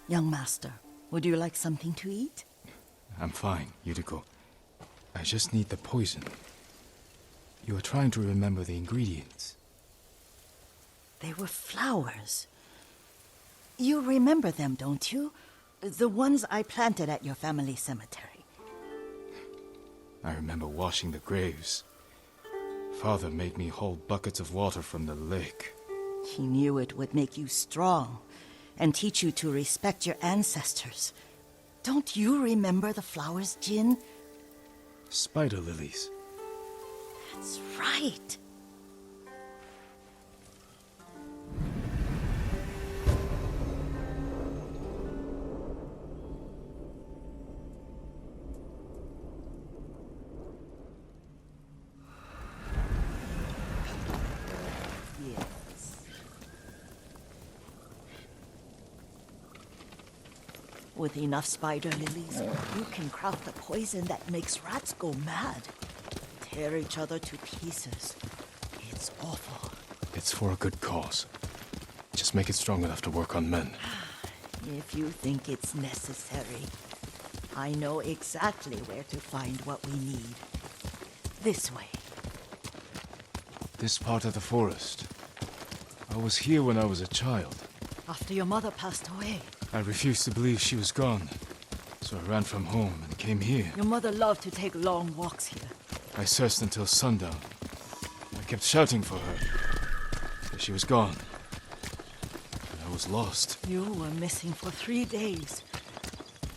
Young master, would you like something to eat? I'm fine, Yuriko. I just need the poison. You are trying to remember the ingredients. They were flowers. You remember them, don't you? The ones I planted at your family cemetery. I remember washing the graves. Father made me hold buckets of water from the lake. He knew it would make you strong and teach you to respect your ancestors. Don't you remember the flowers, Jin? Spider lilies. That's right. With enough spider lilies, you can craft a poison that makes rats go mad. Tear each other to pieces. It's awful. It's for a good cause. Just make it strong enough to work on men. If you think it's necessary, I know exactly where to find what we need. This way. This part of the forest. I was here when I was a child. After your mother passed away. I refused to believe she was gone, so I ran from home and came here. Your mother loved to take long walks here. I searched until sundown. I kept shouting for her, but she was gone. And I was lost. You were missing for 3 days.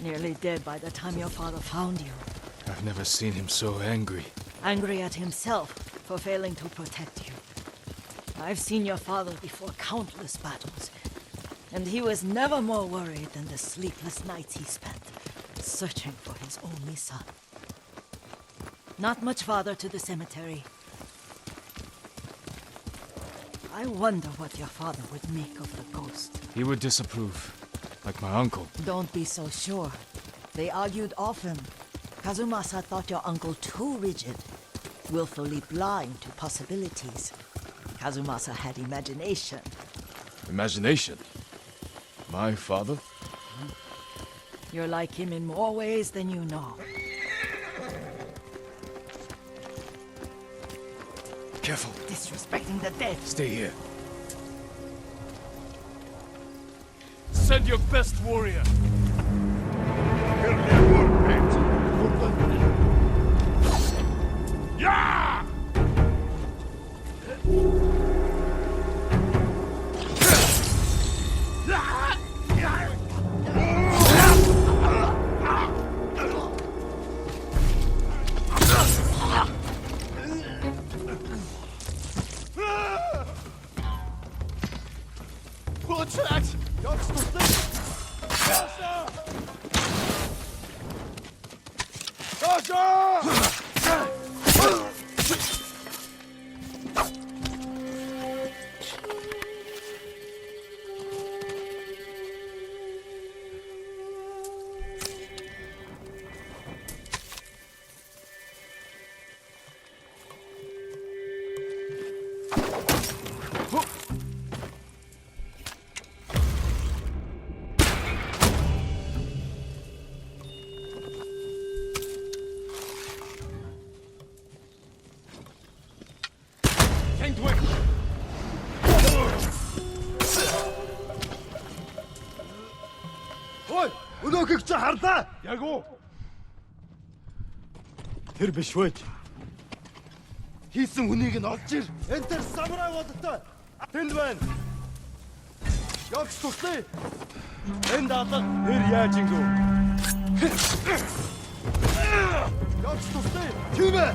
Nearly dead by the time your father found you. I've never seen him so angry. Angry at himself for failing to protect you. I've seen your father before countless battles. And he was never more worried than the sleepless nights he spent searching for his only son. Not much farther to the cemetery. I wonder what your father would make of the ghost. He would disapprove, like my uncle. Don't be so sure. They argued often. Kazumasa thought your uncle too rigid, willfully blind to possibilities. Kazumasa had imagination. Imagination? My father? You're like him in more ways than you know. Careful. Disrespecting the dead. Stay here. Send your best warrior. Yeah! Яг уу. Тэр биш вэ? Хийсэн хүнийг нь олж ир. Энд тэр самурай болтой. Тэнд байна. Явж туслая. Энд алга тэр яаж ингэв? Явж туслая. Тийм ээ.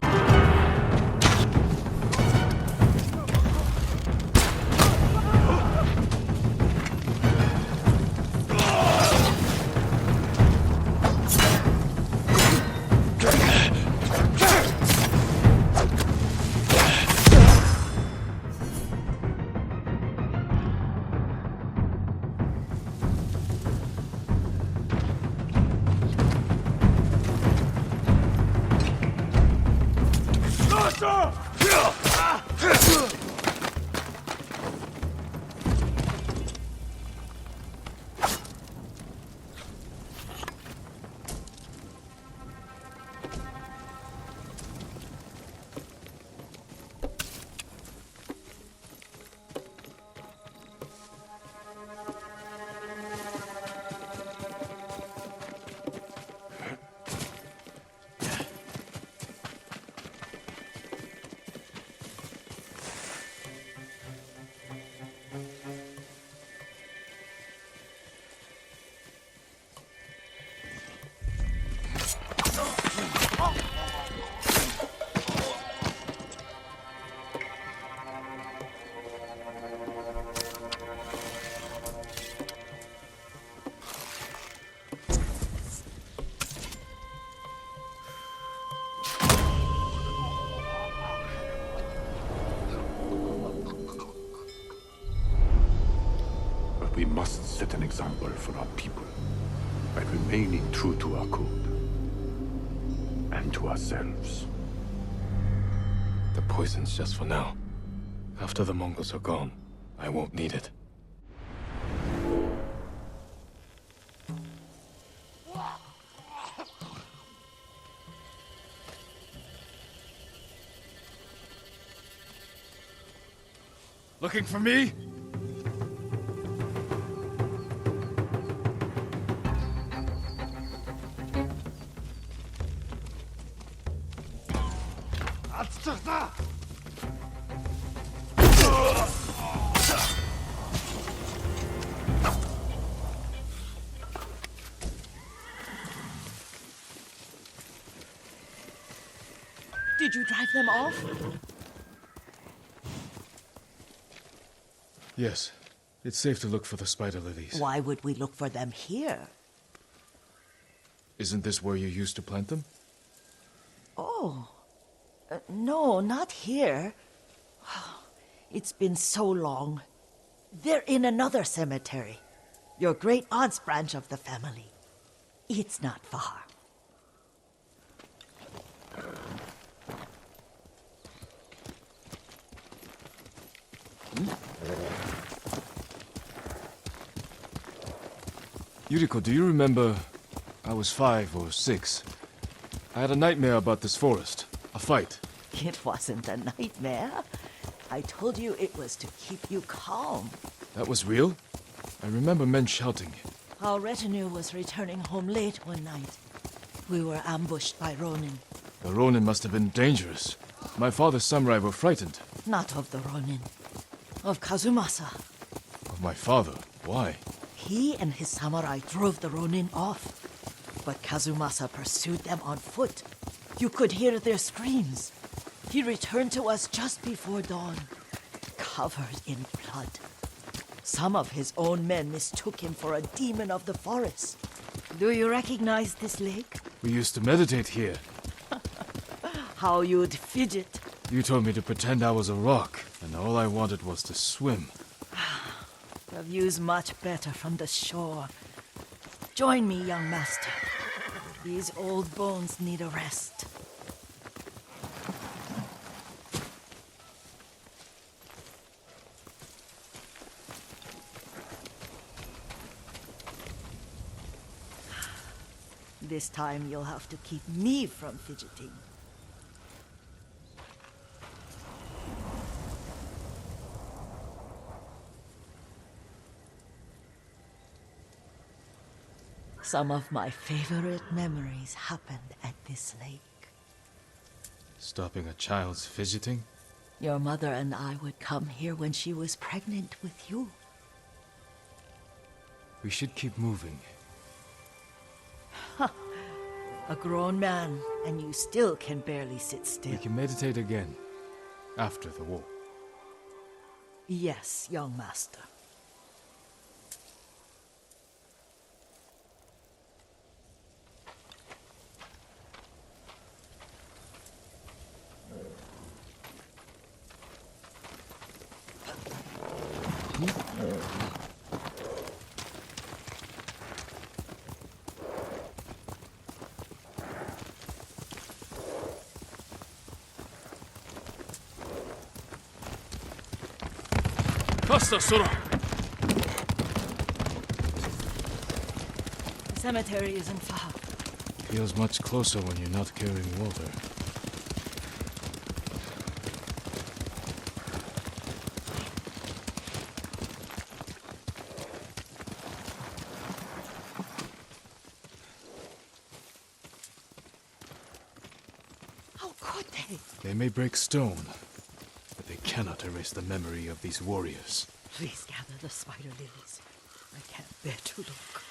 We must set an example for our people by remaining true to our code and to ourselves. The poison's just for now. After the Mongols are gone, I won't need it. Looking for me? Did you drive them off? Yes. It's safe to look for the spider lilies. Why would we look for them here? Isn't this where you used to plant them? Oh. No, not here. It's been so long. They're in another cemetery. Your great aunt's branch of the family. It's not far. Yuriko, do you remember? I was 5 or 6. I had a nightmare about this forest. A fight. It wasn't a nightmare. I told you it was to keep you calm. That was real? I remember men shouting. Our retinue was returning home late one night. We were ambushed by Ronin. The Ronin must have been dangerous. My father's samurai were frightened. Not of the Ronin. Of Kazumasa. Of my father? Why? He and his samurai drove the Ronin off. But Kazumasa pursued them on foot. You could hear their screams. He returned to us just before dawn, covered in blood. Some of his own men mistook him for a demon of the forest. Do you recognize this lake? We used to meditate here. How you'd fidget. You told me to pretend I was a rock, and all I wanted was to swim. The view's much better from the shore. Join me, young master. These old bones need a rest. This time you'll have to keep me from fidgeting. Some of my favorite memories happened at this lake. Stopping a child's fidgeting? Your mother and I would come here when she was pregnant with you. We should keep moving. A grown man, and you still can barely sit still. We can meditate again. After the war. Yes, young master. Faster, Sora! The cemetery isn't far. Feels much closer when you're not carrying water. How could they? They may break stone, but they cannot erase the memory of these warriors. Please gather the spider lilies. I can't bear to look.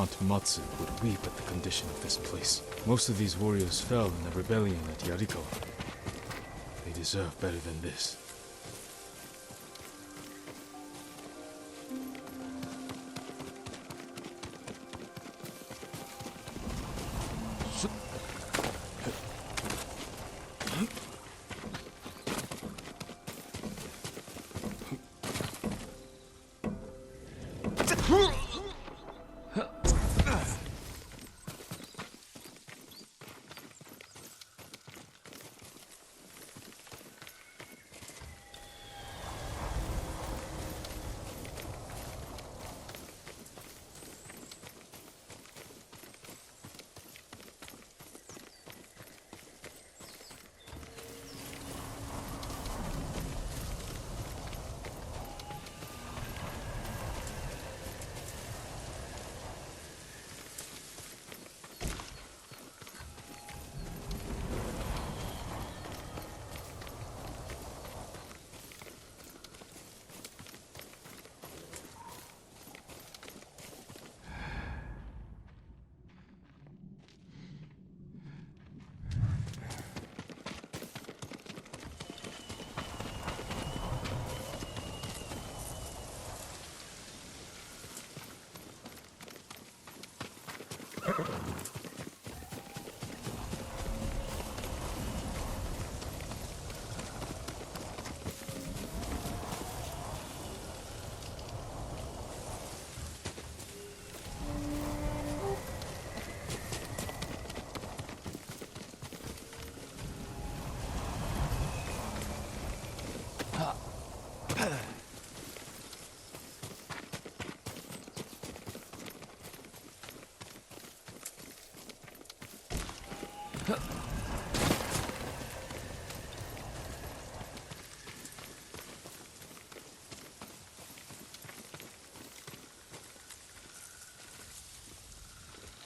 Aunt Matsu would weep at the condition of this place. Most of these warriors fell in the rebellion at Yuriko. They deserve better than this.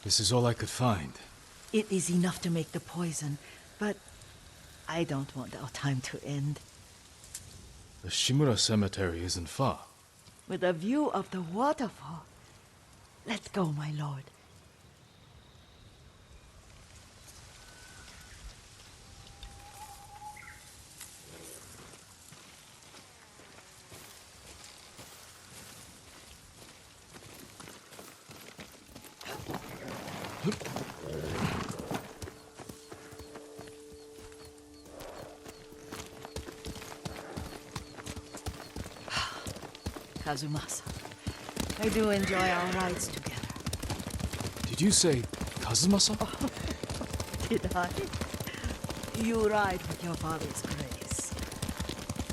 This is all I could find. It is enough to make the poison, but I don't want our time to end. The Shimura Cemetery isn't far. With a view of the waterfall. Let's go, my lord. Kazumasa, I do enjoy our rides together. Did you say Kazumasa? Did I? You ride with your father's grace.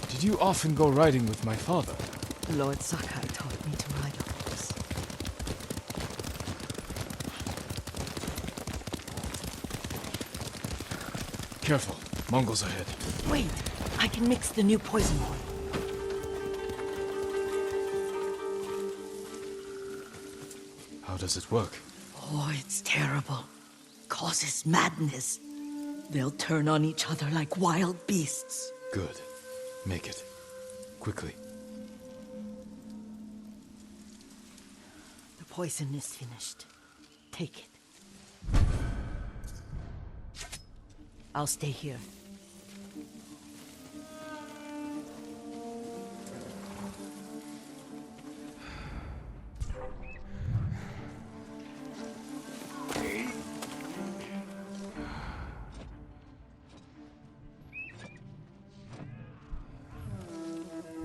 Did you often go riding with my father? Lord Sakai taught me to ride a horse. Careful, Mongols ahead. Wait, I can mix the new poison oil. How does it work? Oh, it's terrible. Causes madness. They'll turn on each other like wild beasts. Good. Make it. Quickly. The poison is finished. Take it. I'll stay here.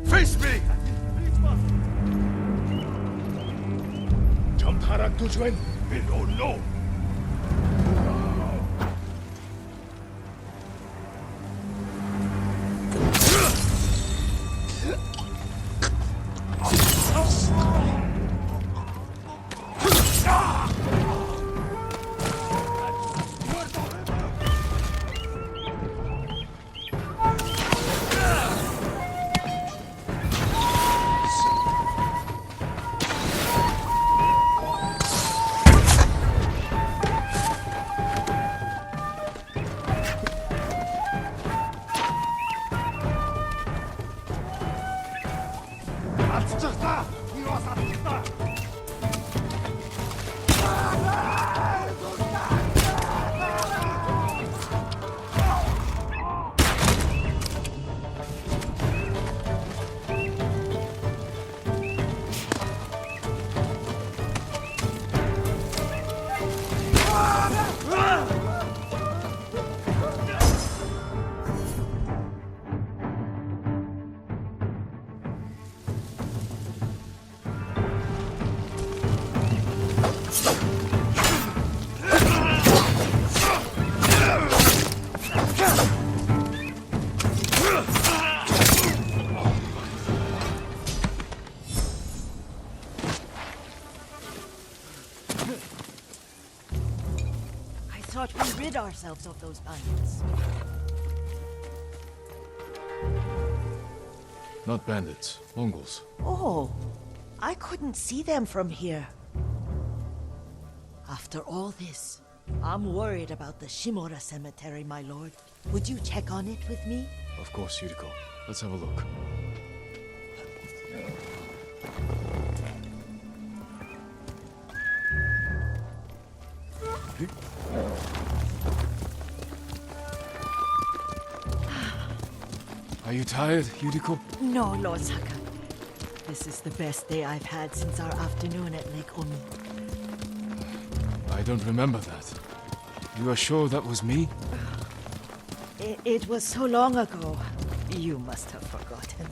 Face me! Jamtarak tujuan, below no. thought we rid ourselves of those bandits. Not bandits, Mongols. Oh, I couldn't see them from here. After all this, I'm worried about the Shimura cemetery, my lord. Would you check on it with me? Of course, Yuriko. Let's have a look. Are you tired, Yuriko? No, Lord Sakai. This is the best day I've had since our afternoon at Lake Omi. I don't remember that. You are sure that was me? It was so long ago. You must have forgotten.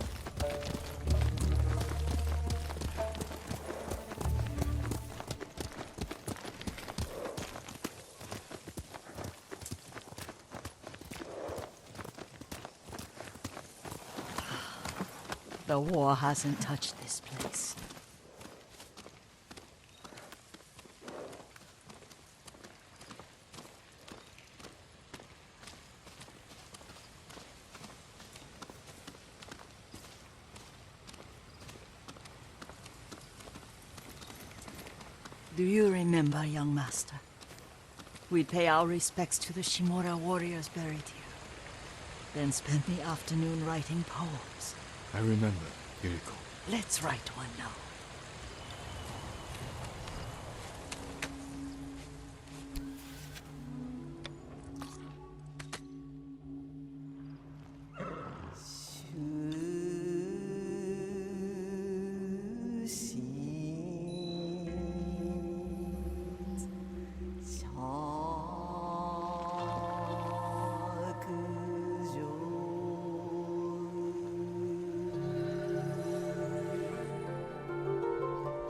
The war hasn't touched this place. Do you remember, young master? We'd pay our respects to the Shimura warriors buried here, then spend the afternoon writing poems. I remember, Yuriko. Let's write one now.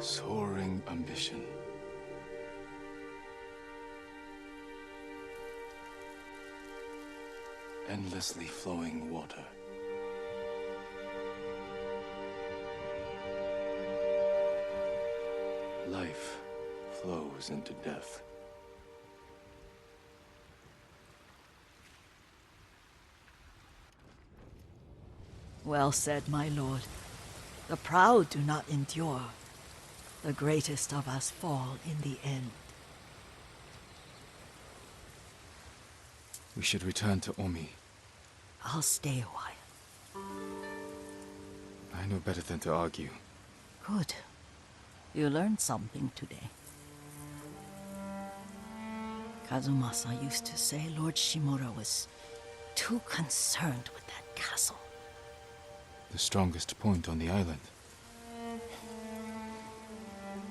Soaring ambition. Endlessly flowing water. Life flows into death. Well said, my lord. The proud do not endure. The greatest of us fall in the end. We should return to Omi. I'll stay a while. I know better than to argue. Good. You learned something today. Kazumasa used to say Lord Shimura was too concerned with that castle. The strongest point on the island.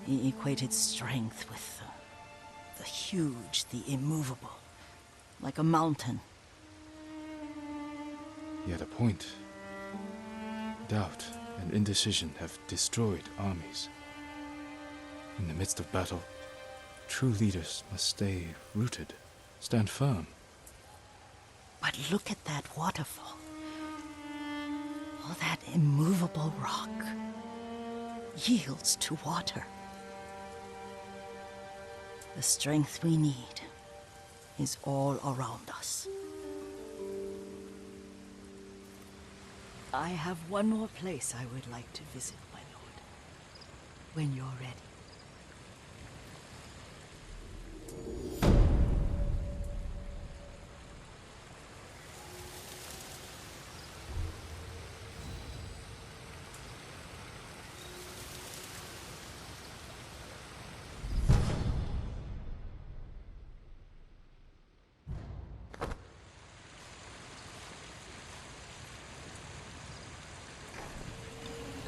He equated strength with the huge, the immovable, like a mountain. Yet a point. Doubt and indecision have destroyed armies. In the midst of battle, true leaders must stay rooted, stand firm. But look at that waterfall. All that immovable rock yields to water. The strength we need is all around us. I have one more place I would like to visit, my lord. When you're ready.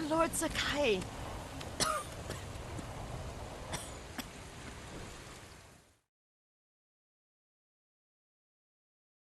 Lord Sakai,